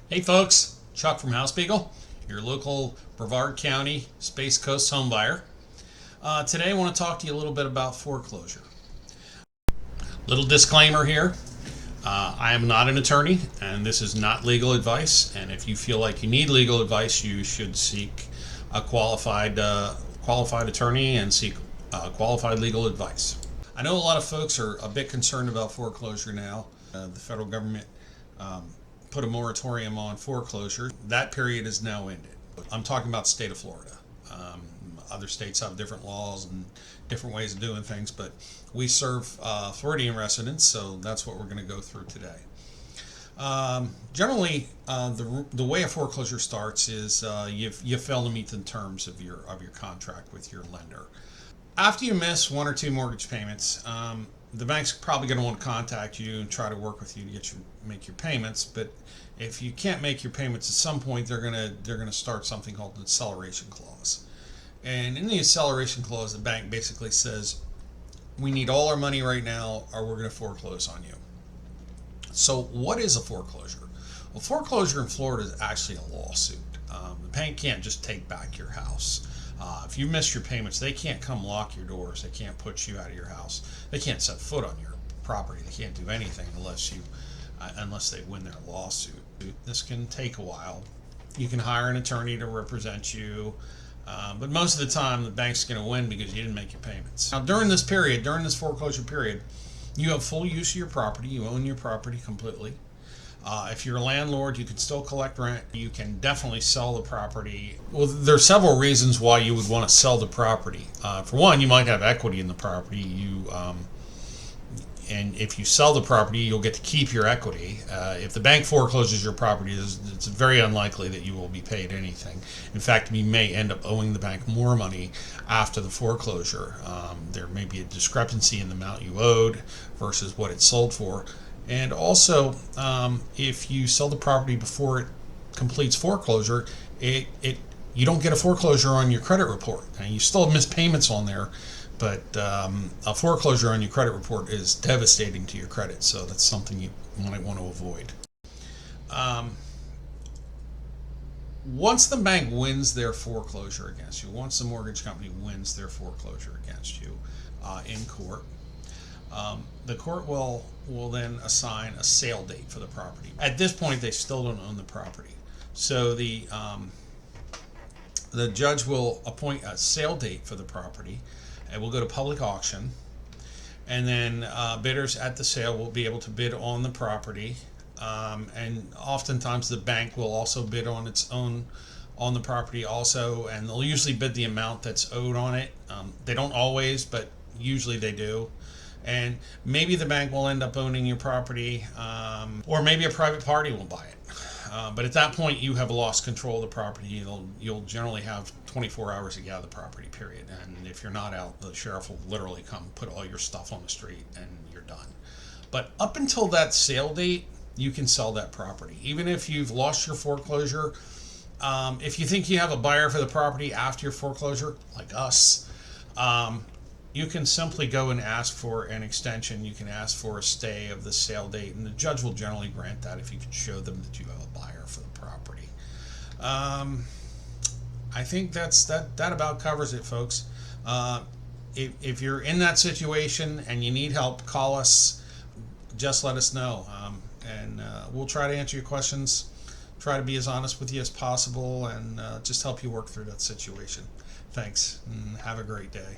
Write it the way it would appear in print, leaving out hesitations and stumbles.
Hey folks, Chuck from House Beagle, your local Brevard County Space Coast home buyer. Today I want to talk to you a little bit about foreclosure. Little disclaimer here. I am not an attorney and this is not legal advice, and if you feel like you need legal advice, you should seek a qualified attorney and seek qualified legal advice. I know a lot of folks are a bit concerned about foreclosure now. The federal government put a moratorium on foreclosure. That period is now ended. I'm talking about the state of Florida. Other states have different laws and different ways of doing things, but we serve Floridian residents, so that's what we're going to go through today. Generally, the way a foreclosure starts is you fail to meet the terms of your contract with your lender. After you miss one or two mortgage payments, the bank's probably going to want to contact you and try to work with you to make your payments. But if you can't make your payments, at some point they're going to start something called an acceleration clause. And in the acceleration clause, the bank basically says, we need all our money right now or we're going to foreclose on you. So what is a foreclosure? Well, foreclosure in Florida is actually a lawsuit. The bank can't just take back your house. If you miss your payments, they can't come lock your doors. They can't put you out of your house. They can't set foot on your property. They can't do anything unless they win their lawsuit. This can take a while. You can hire an attorney to represent you, but most of the time the bank's going to win because you didn't make your payments. Now, during this foreclosure period, you have full use of your property. You own your property completely. If you're a landlord, you can still collect rent. You can definitely sell the property. Well, there are several reasons why you would want to sell the property. For one, you might have equity in the property. And if you sell the property, you'll get to keep your equity. If the bank forecloses your property, it's very unlikely that you will be paid anything. In fact, you may end up owing the bank more money after the foreclosure. There may be a discrepancy in the amount you owed versus what it sold for. And also, if you sell the property before it completes foreclosure, you don't get a foreclosure on your credit report. And you still have missed payments on there, but a foreclosure on your credit report is devastating to your credit. So that's something you might want to avoid. Once the bank wins their foreclosure against you, once the mortgage company wins their foreclosure against you in court, the court will then assign a sale date for the property. At this point, they still don't own the property, so the judge will appoint a sale date for the property. It will go to public auction, and then bidders at the sale will be able to bid on the property. And oftentimes the bank will also bid on the property also, and they'll usually bid the amount that's owed on it. They don't always, but usually they do. And maybe the bank will end up owning your property, or maybe a private party will buy it. But at that point, you have lost control of the property. You'll generally have 24 hours to get out of the property, period. And if you're not out, the sheriff will literally come put all your stuff on the street and you're done. But up until that sale date, you can sell that property. Even if you've lost your foreclosure, if you think you have a buyer for the property after your foreclosure, like us, you can simply go and ask for an extension. You can ask for a stay of the sale date, and the judge will generally grant that if you can show them that you have a buyer for the property. I think that about covers it, folks. If you're in that situation and you need help, call us. Just let us know, and we'll try to answer your questions, try to be as honest with you as possible, and just help you work through that situation. Thanks, and have a great day.